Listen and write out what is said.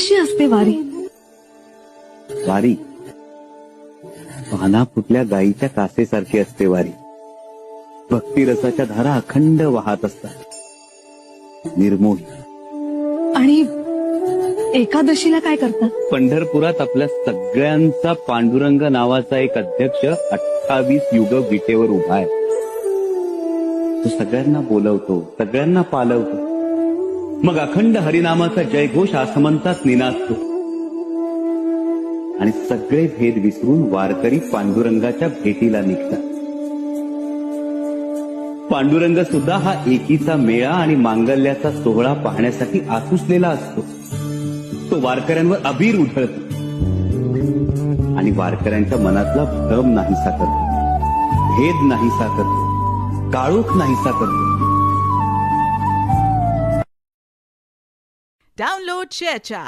कशी असते वारी? वारी पाना फुटल्या गाईच्या कासेसारखी असते वारी. भक्तिरसाच्या धारा अखंड वाहत असतात, निर्मोही. आणि एकादशीला काय करतात? पंढरपुरात आपल्या सगळ्यांचा पांडुरंग नावाचा एक अध्यक्ष 28 युग विटेवर उभा आहे. तो सगळ्यांना बोलवतो, सगळ्यांना पालवतो. मग अखंड हरिनामाचा जयघोष आसमंतात निनादतो आणि सगळे भेद विसरून वारकरी पांडुरंगाच्या भेटीला निघतात. पांडुरंग सुद्धा हा एकीचा मेळा आणि मांगल्याचा सोहळा पाहण्यासाठी आतुसलेला असतो. तो वारकऱ्यांवर अबीर उधळतो आणि वारकऱ्यांच्या मनातला भ्रम नाहीसा करतो, भेद नाहीसा करतो, काळोख नाहीसा करतो. Download ShareChat